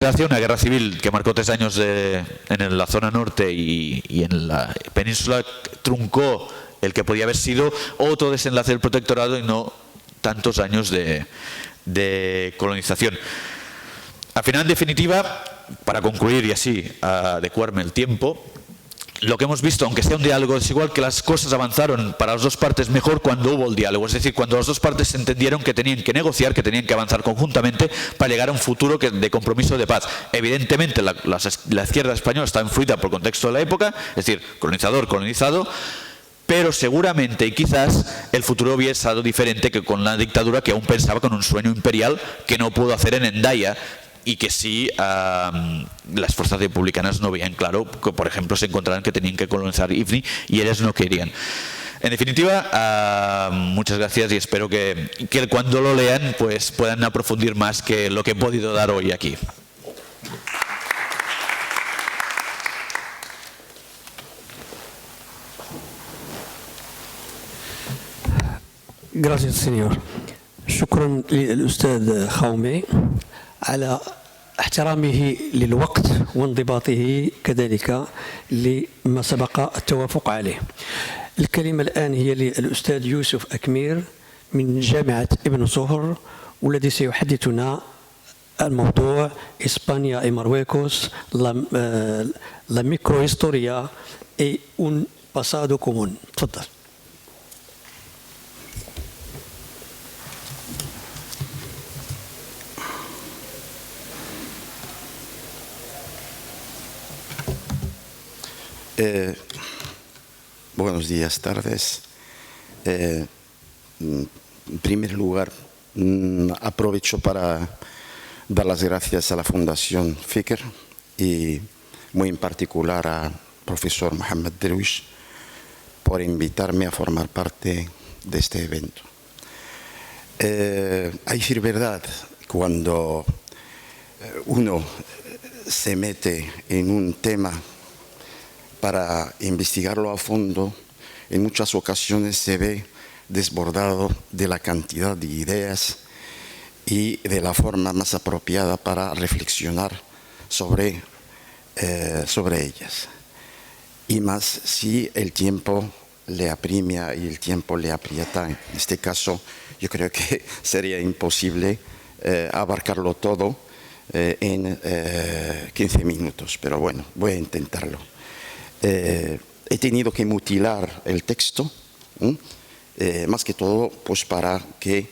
Una guerra civil que marcó 3 años en la zona norte y en la península truncó el que podía haber sido otro desenlace del protectorado y no tantos años de colonización. Al final, en definitiva, para concluir y así adecuarme el tiempo, lo que hemos visto, aunque sea un diálogo desigual, que las cosas avanzaron para las dos partes mejor cuando hubo el diálogo. Es decir, cuando las dos partes entendieron que tenían que negociar, que tenían que avanzar conjuntamente para llegar a un futuro de compromiso de paz. Evidentemente, la izquierda española está influida por el contexto de la época, es decir, colonizador, colonizado, pero seguramente y quizás el futuro hubiera estado diferente que con la dictadura, que aún pensaba con un sueño imperial que no pudo hacer en Hendaya, y que sí las fuerzas republicanas no veían claro, que por ejemplo se encontraron que tenían que colonizar Ifni y ellas no querían. En definitiva, muchas gracias y espero que cuando lo lean pues puedan aprofundir más que lo que he podido dar hoy aquí. Gracias, señor. شكرا للأستاذ خومي على احترامه للوقت وانضباطه كذلك لما سبق التوافق عليه. الكلمة الآن هي للأستاذ يوسف أكمير من جامعة ابن صهر والذي سيحدثنا الموضوع إسبانيا y Marruecos, la microhistoria y un pasado común. تفضل. Buenos días, tardes. En primer lugar, aprovecho para dar las gracias a la Fundación Fikr y muy en particular al profesor Mohamed Derwish por invitarme a formar parte de este evento. A decir verdad, cuando uno se mete en un tema para investigarlo a fondo, en muchas ocasiones se ve desbordado de la cantidad de ideas y de la forma más apropiada para reflexionar sobre ellas. Y más si el tiempo le apremia y el tiempo le aprieta. En este caso, yo creo que sería imposible abarcarlo todo en 15 minutos, pero bueno, voy a intentarlo. He tenido que mutilar el texto, más que todo pues para que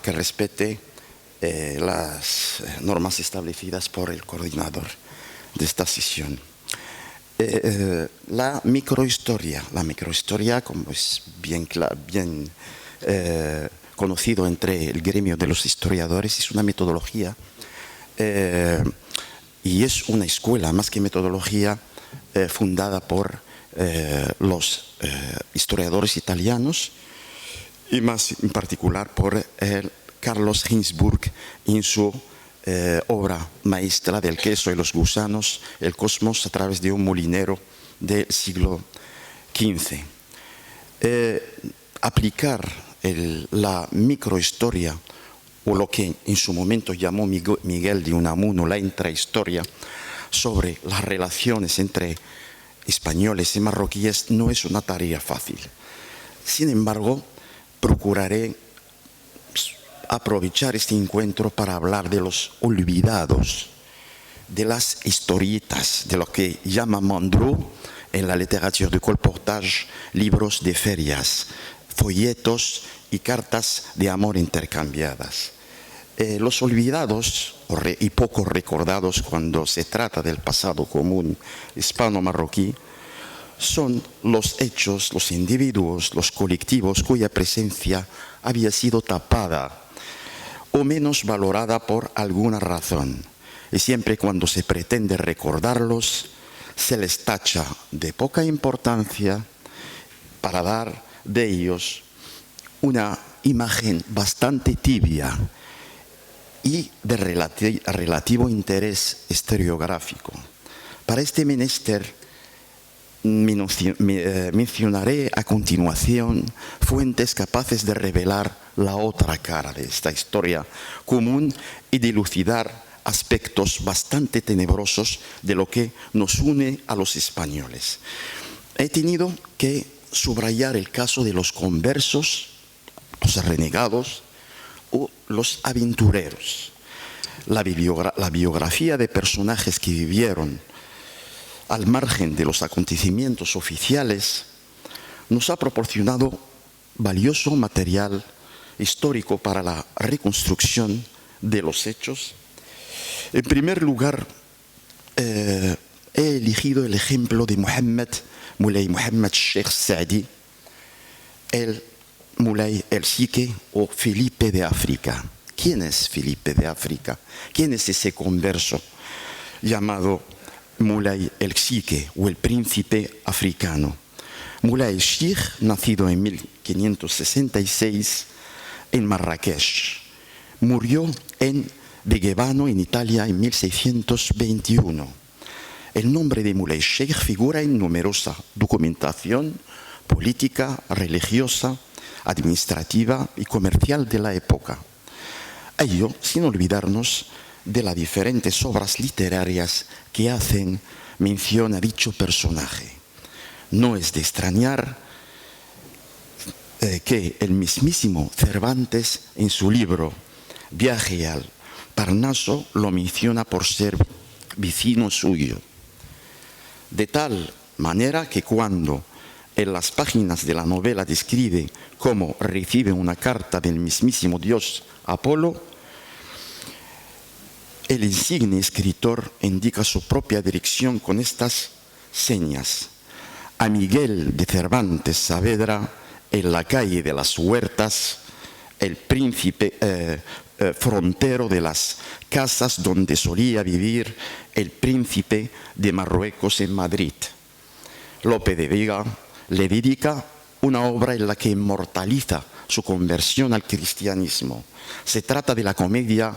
respete las normas establecidas por el coordinador de esta sesión. La microhistoria, como es bien conocido entre el gremio de los historiadores, es una metodología y es una escuela, más que metodología, fundada por los historiadores italianos y más en particular por Carlos Ginzburg en su obra maestra del queso y los gusanos, el cosmos a través de un molinero del siglo XV. Aplicar la microhistoria, o lo que en su momento llamó Miguel de Unamuno la intrahistoria, sobre las relaciones entre españoles y marroquíes no es una tarea fácil. Sin embargo, procuraré aprovechar este encuentro para hablar de los olvidados, de las historietas, de lo que llama Mandrou en la literatura de colportage, libros de ferias, folletos y cartas de amor intercambiadas. Los olvidados y poco recordados cuando se trata del pasado común hispano-marroquí son los hechos, los individuos, los colectivos cuya presencia había sido tapada o menos valorada por alguna razón. Y siempre cuando se pretende recordarlos, se les tacha de poca importancia para dar de ellos una imagen bastante tibia y de relativo interés historiográfico. Para este menester mencionaré a continuación fuentes capaces de revelar la otra cara de esta historia común y dilucidar aspectos bastante tenebrosos de lo que nos une a los españoles. He tenido que subrayar el caso de los conversos, los renegados o los aventureros. La biografía de personajes que vivieron al margen de los acontecimientos oficiales nos ha proporcionado valioso material histórico para la reconstrucción de los hechos. En primer lugar, he elegido el ejemplo de Moulay Mohammed Sheikh Saadi, el Moulay el Sique o Felipe de África. ¿Quién es Felipe de África? ¿Quién es ese converso llamado Moulay el Sique o el príncipe africano? Moulay Sheikh, nacido en 1566 en Marrakech, murió en Vigevano, en Italia, en 1621. El nombre de Moulay Sheikh figura en numerosa documentación política, religiosa, administrativa y comercial de la época. Ello sin olvidarnos de las diferentes obras literarias que hacen mención a dicho personaje. No es de extrañar que el mismísimo Cervantes, en su libro Viaje al Parnaso, lo menciona por ser vecino suyo. De tal manera que cuando en las páginas de la novela describe cómo recibe una carta del mismísimo dios Apolo, el insigne escritor indica su propia dirección con estas señas: a Miguel de Cervantes Saavedra, en la calle de las Huertas, el príncipe frontero de las casas donde solía vivir el príncipe de Marruecos en Madrid. Lope de Vega le dedica una obra en la que inmortaliza su conversión al cristianismo. Se trata de la comedia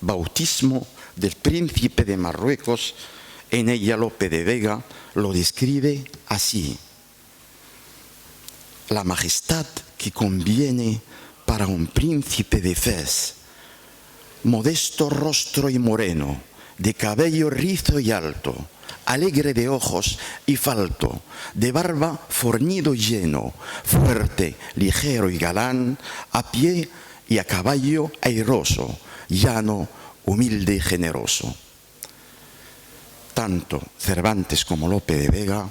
Bautismo del príncipe de Marruecos. En ella Lope de Vega lo describe así: la majestad que conviene para un príncipe de Fez, modesto rostro y moreno, de cabello rizo y alto, alegre de ojos y falto, de barba fornido y lleno, fuerte, ligero y galán, a pie y a caballo airoso, llano, humilde y generoso. Tanto Cervantes como Lope de Vega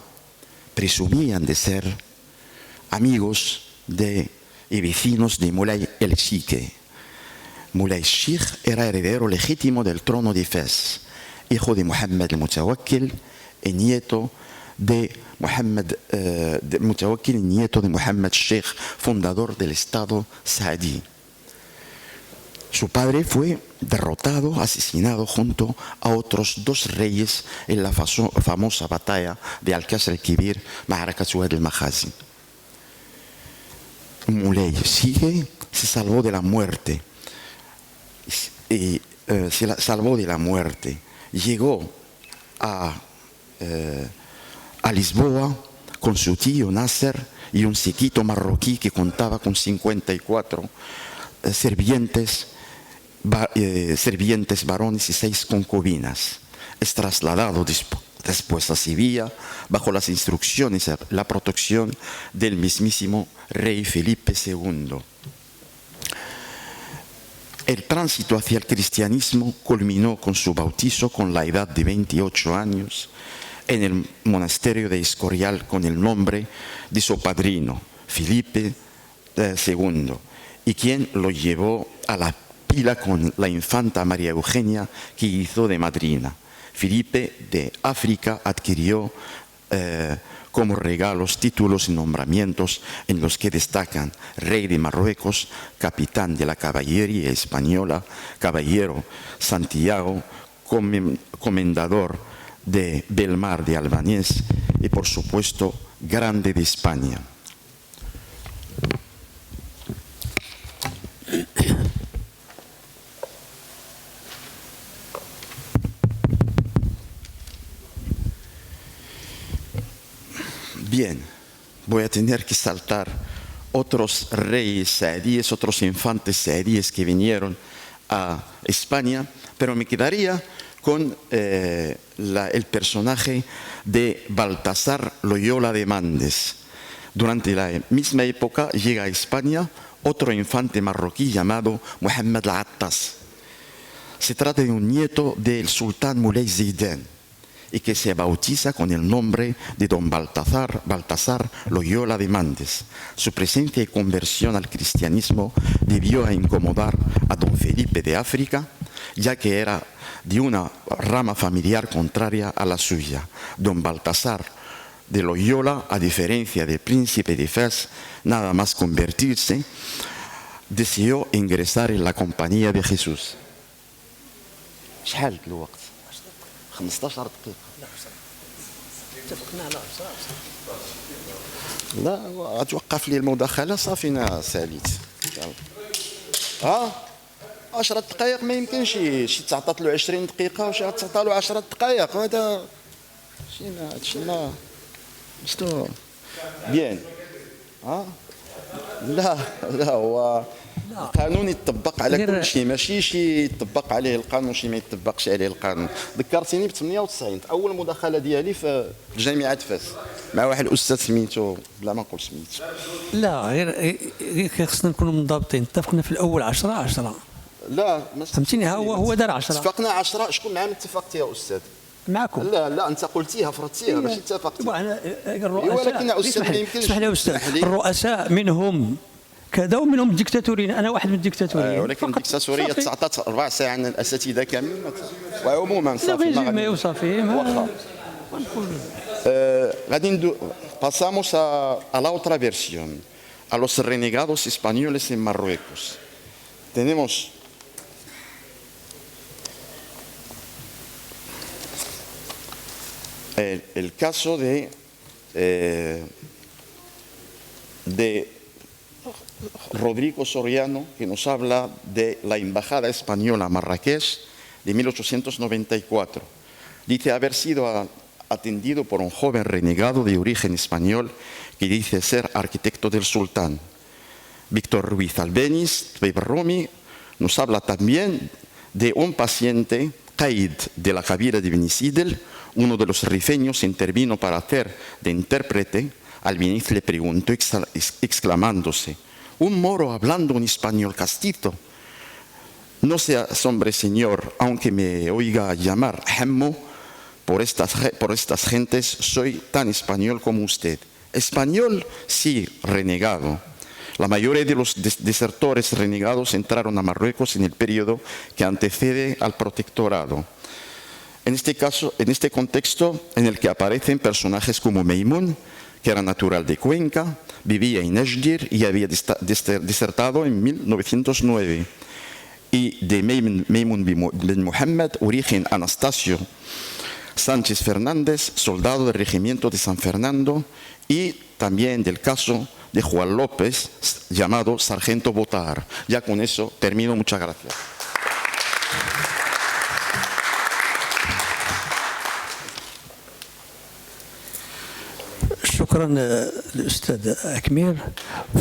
presumían de ser amigos y vecinos de Moulay el Sique. Moulay Sheikh era heredero legítimo del trono de Fez, hijo de Mohammed el Mutawakkil y nieto de Mohammed Sheikh, fundador del Estado Saadí. Su padre fue derrotado, asesinado junto a otros dos reyes en la famosa batalla de Al-Qasr al-Kibir, Ma'arakat Wad al-Makhazi. Moulay Sheikh se salvó de la muerte. Llegó a Lisboa con su tío Nasser y un sequito marroquí que contaba con 54 sirvientes varones y 6 concubinas. Es trasladado después a Sevilla bajo las instrucciones y la protección del mismísimo rey Felipe II. El tránsito hacia el cristianismo culminó con su bautizo con la edad de 28 años en el monasterio de Escorial con el nombre de su padrino, Felipe II, y quien lo llevó a la pila con la infanta María Eugenia, que hizo de madrina. Felipe de África adquirió como regalos títulos y nombramientos en los que destacan rey de Marruecos, capitán de la caballería española, caballero Santiago, comendador de Belmar de Albanés y por supuesto grande de España. Bien, voy a tener que saltar otros reyes saedíes, otros infantes saedíes que vinieron a España, pero me quedaría con el personaje de Baltasar Loyola de Mandes. Durante la misma época llega a España otro infante marroquí llamado Mohammed al-Attas. Se trata de un nieto del sultán Moulay Zidane y que se bautiza con el nombre de don Baltasar Loyola de Mandes. Su presencia y conversión al cristianismo debió incomodar a don Felipe de África, ya que era de una rama familiar contraria a la suya. Don Baltasar de Loyola, a diferencia del príncipe de Fez, nada más convertirse, decidió ingresar en la compañía de Jesús. شحال الوقت 15 دقيقة اتفقنا على 10 لا غتوقف لي المداخلة صافي انا ساليت 10 دقائق ما يمكنش شي تعطات له 20 دقيقة وشي تعطى له 10 دقائق هذا هادشي ما شتو بيان لا هو القانون يطبق على كل شيء ماشي شي يطبق عليه القانون شي ما يطبقش عليه القانون. ذكرتيني ب 98 اول مداخله ديالي في جامعه فاس مع واحد الاستاذ سميتو بلا ما نقول سميتو. لا غير خصنا نكونوا منضبطين. اتفقنا في الاول 10 لا فهمتيني هو دار 10 اتفقنا 10. شكون معنا اتفقت يا استاذ؟ معكم. لا انت قلتيها فرضتيها ماشي اتفقتي. الرؤساء ولكن يا استاذ ما يمكنش. اسمح لي يا استاذ الرؤساء منهم كذا ومنهم الديكتاتوريين. انا واحد من الديكتاتوريين. ولكن الديكتاتوريه تعطات 4 ساعات عن الاساتذه كاملين وعموما صافي المغرب وصافي واخا غادي ندو pasamos a la otra versión, a los renegados españoles en Marruecos. Tenemos el caso de Rodrigo Soriano, que nos habla de la embajada española a Marrakech de 1894. Dice haber sido atendido por un joven renegado de origen español que dice ser arquitecto del sultán. Víctor Ruiz Albéniz, Rumi, nos habla también de un paciente, Qaid, de la Kabila de Benisidel. Uno de los rifeños intervino para hacer de intérprete. Albéniz le preguntó exclamándose: un moro hablando un español castizo. No se asombre, señor, aunque me oiga llamar Hammo, por estas gentes soy tan español como usted. Español, sí, renegado. La mayoría de los desertores renegados entraron a Marruecos en el periodo que antecede al protectorado. En este caso, en este contexto en el que aparecen personajes como Meimun, que era natural de Cuenca, vivía en Esgir y había desertado en 1909. Y de Meimun bin Mohammed, origen Anastasio Sánchez Fernández, soldado del regimiento de San Fernando, y también del caso de Juan López, llamado Sargento Botar. Ya con eso termino. Muchas gracias. شكرا الأستاذ أكمير.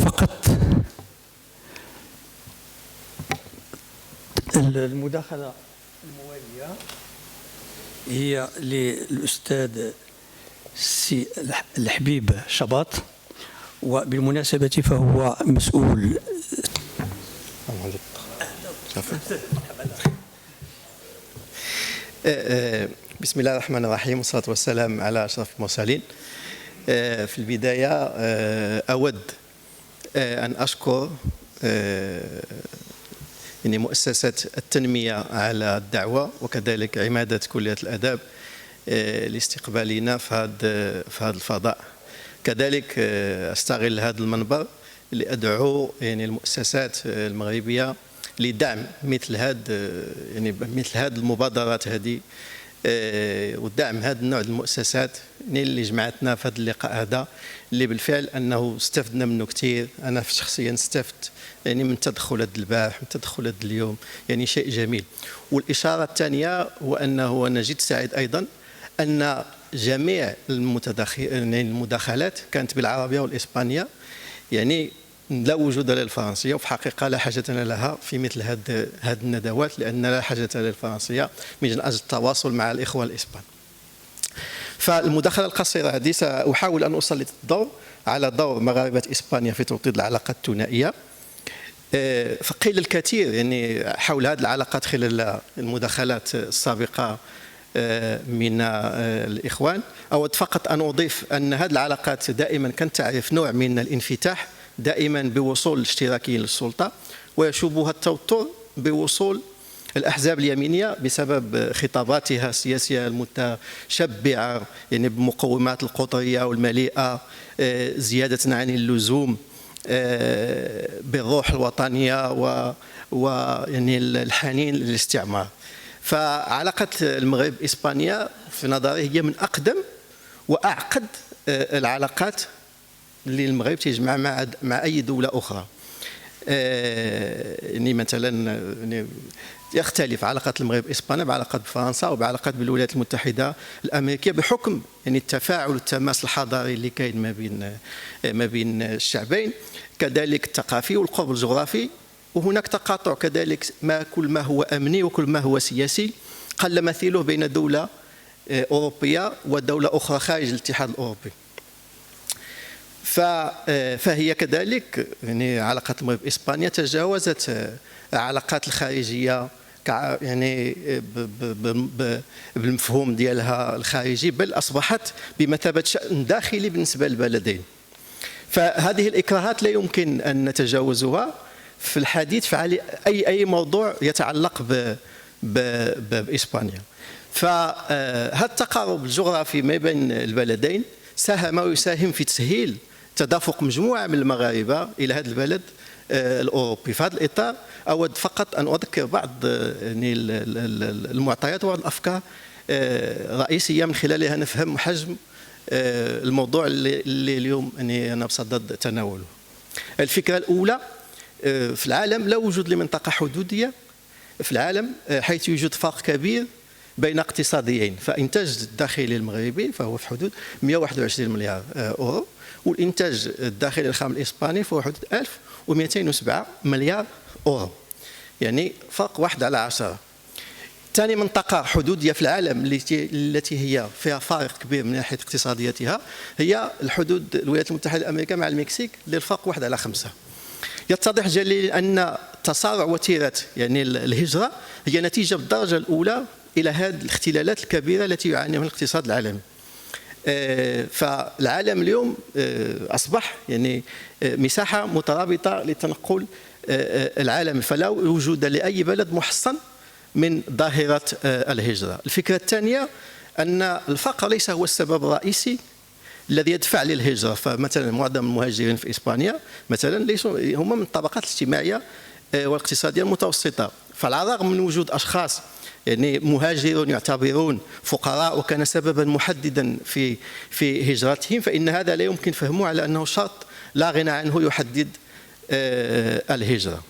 فقط المداخلة الموالية هي للأستاذ الحبيب شباط، وبالمناسبة فهو مسؤول. بسم الله الرحمن الرحيم والصلاة والسلام على أشرف المرسلين. في البداية أود أن أشكر يعني مؤسسة التنمية على الدعوة وكذلك عمادة كلية الآداب لاستقبالنا في هذا الفضاء. كذلك أستغل هذا المنبر لأدعو يعني المؤسسات المغربية لدعم مثل هذه المبادرات هذه ودعم هذا النوع من المؤسسات اللي جمعتنا في هذا اللقاء هذا، اللي بالفعل انه استفدنا منه كثير. انا شخصيا استفدت يعني من تدخل البارح من تدخل اليوم، يعني شيء جميل. والاشاره الثانيه هو انه انا جد سعيد ايضا ان جميع المداخلات كانت بالعربيه والاسبانيه، يعني لا وجود للفرنسية، وفي الحقيقة لا حاجة لها في مثل هذه الندوات، لأن لا حاجة للفرنسية من أجل التواصل مع الإخوة الإسبان. فالمداخلة القصيرة هذه سأحاول أن أسلط الضوء على دور مغاربة إسبانيا في توطيد العلاقات الثنائية. فقيل الكثير يعني حول هذه العلاقات خلال المداخلات السابقة من الإخوان. أود فقط أن أضيف أن هذه العلاقات دائما كانت تعرف نوع من الانفتاح دائما بوصول الاشتراكيين للسلطة، ويشوبها التوتر بوصول الأحزاب اليمينية بسبب خطاباتها السياسية المتشبعة يعني بمقومات القطرية والمليئة، زيادة عن اللزوم بالروح الوطنية ويعني الحنين للاستعمار. فعلاقة المغرب إسبانيا في نظري هي من أقدم وأعقد العلاقات اللي المغرب تجمع مع أي دولة أخرى. يعني مثلا يعني يختلف علاقات المغرب إسبانيا بعلاقات بفرنسا وبعلاقات بالولايات المتحدة الأمريكية بحكم يعني التفاعل والتماس الحضاري اللي كاين ما بين الشعبين، كذلك الثقافي والقرب الجغرافي. وهناك تقاطع كذلك كل ما هو أمني وكل ما هو سياسي قل مثيله بين دولة أوروبية ودولة أخرى خارج الاتحاد الأوروبي. فهي كذلك يعني علاقات المغرب إسبانيا تجاوزت العلاقات الخارجية يعني بالمفهوم ديالها الخارجي، بل أصبحت بمثابة شأن داخلي بالنسبة للبلدين. فهذه الإكراهات لا يمكن أن نتجاوزها في الحديث في أي موضوع يتعلق بإسبانيا. فهذا التقارب الجغرافي ما بين البلدين ساهم ويساهم في تسهيل تدافق مجموعة من المغاربة إلى هذا البلد الأوروبي. في هذا الإطار أود فقط أن أذكر بعض يعني المعطيات وبعض الأفكار رئيسية من خلالها نفهم حجم الموضوع اللي اليوم يعني أنا بصدد تناوله. الفكرة الأولى، في العالم لا وجود لمنطقة حدودية في العالم حيث يوجد فرق كبير بين اقتصاديين. فإنتاج الداخلي المغربي فهو في حدود 121 مليار أورو، والإنتاج الداخلي الخام الإسباني فهو حدود 1207 مليار أورو، يعني فرق 1/10. ثاني منطقة حدودية في العالم التي هي فيها فارق كبير من ناحية اقتصاديتها هي الحدود الولايات المتحدة الأمريكية مع المكسيك اللي الفرق 1/5. يتضح جليا أن تسارع وتيرة يعني الهجرة هي نتيجة بالدرجة الأولى إلى هذه الاختلالات الكبيرة التي يعاني منها الاقتصاد العالمي. فالعالم اليوم أصبح يعني مساحة مترابطة للتنقل العالمي، فلا وجود لأي بلد محصن من ظاهرة الهجرة. الفكرة الثانية أن الفقر ليس هو السبب الرئيسي الذي يدفع للهجرة. فمثلا معظم المهاجرين في إسبانيا مثلا ليسوا هم من الطبقات الاجتماعية والاقتصادية المتوسطة، فعلى الرغم من وجود أشخاص يعني مهاجرون يعتبرون فقراء وكان سببا محددا في هجرتهم، فإن هذا لا يمكن فهمه على أنه شرط لا غنى عنه يحدد الهجرة.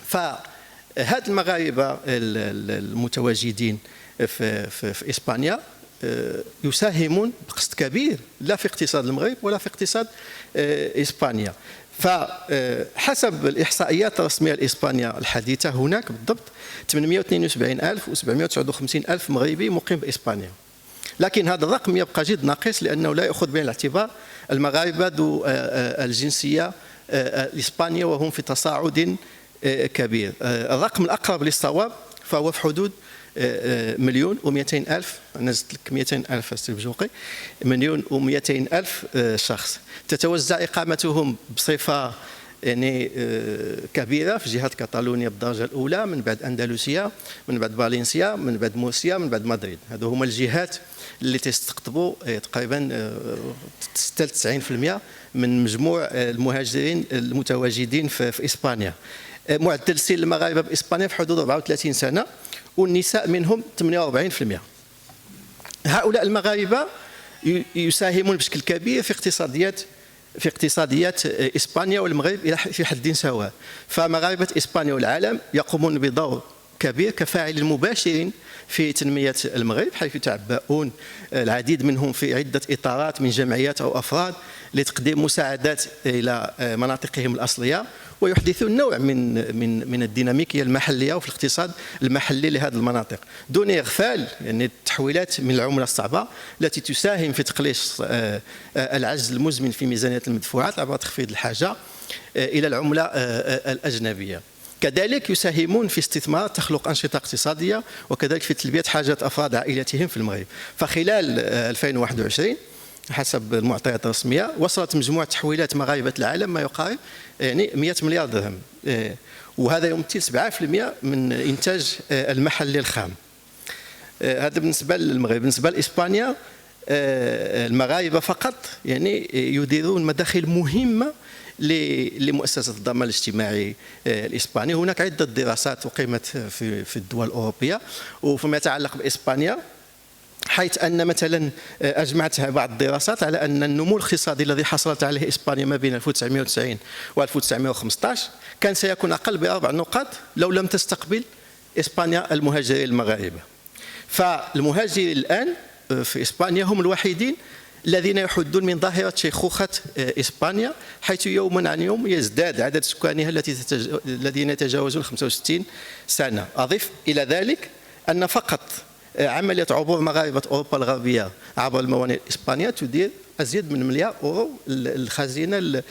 فهاد المغاربة المتواجدين في إسبانيا يساهمون بقسط كبير لا في اقتصاد المغرب ولا في اقتصاد إسبانيا. فحسب الإحصائيات الرسمية لإسبانيا الحديثة هناك بالضبط 872,759 مغربي مقيم بإسبانيا، لكن هذا الرقم يبقى جد ناقص لأنه لا يأخذ بعين الاعتبار المغاربة ذو الجنسية الإسبانية وهم في تصاعد كبير. الرقم الأقرب للصواب فهو في حدود 1,200,000 أنا زدت لك 200,000 أستاذ بجوقي 1,200,000 شخص تتوزع إقامتهم بصفة يعني كبيرة في جهة كاتالونيا بالدرجة الأولى، من بعد أندلسيا، من بعد فالنسيا، من بعد مرسيا، من بعد مدريد. هذو هما الجهات اللي تستقطبوا تقريبا 96% من مجموع المهاجرين المتواجدين في إسبانيا. معدل سن المغاربة بإسبانيا في حدود 34 سنة والنساء منهم 48%. هؤلاء المغاربة يساهمون بشكل كبير في اقتصاديات إسبانيا والمغرب في حد سواء. فمغاربة إسبانيا والعالم يقومون بدور كبير كفاعل مباشر في تنمية المغرب، حيث يتعبؤون العديد منهم في عدة إطارات من جمعيات أو أفراد لتقديم مساعدات إلى مناطقهم الأصلية، ويحدثون نوع من الديناميكية المحلية وفي الاقتصاد المحلي لهذه المناطق، دون إغفال يعني التحويلات من العملة الصعبة التي تساهم في تقليص العجز المزمن في ميزانية المدفوعات عبر تخفيض الحاجة إلى العملة الأجنبية. كذلك يساهمون في استثمار تخلق أنشطة اقتصادية، وكذلك في تلبية حاجات أفراد عائلتهم في المغرب. فخلال 2021 حسب المعطيات الرسمية وصلت مجموعة تحويلات مغاربة العالم ما يقارب يعني 100 مليار درهم، وهذا يمثل 7% من إنتاج المحلي الخام. هذا بالنسبة للمغرب. بالنسبة لإسبانيا المغاربة فقط يعني يديرون مداخل مهمة لمؤسسة الضمان الاجتماعي الإسباني. هناك عدة دراسات أقيمت في الدول الأوروبية، وفيما يتعلق بإسبانيا حيث أن مثلا أجمعت بعض الدراسات على أن النمو الاقتصادي الذي حصلت عليه إسبانيا ما بين 1990 و 1915 كان سيكون أقل ب4 نقاط لو لم تستقبل إسبانيا المهاجرين المغاربة. فالمهاجرين الآن في إسبانيا هم الوحيدين الذين يحدون من ظاهرة شيخوخة إسبانيا، حيث يوما عن يوم يزداد عدد سكانها الذين يتجاوزون 65 سنة. أضف إلى ذلك أن فقط عملية عبور مغاربة أوروبا الغربية عبر الموانئ الإسبانية تدير أزيد من $1 مليار الخزينة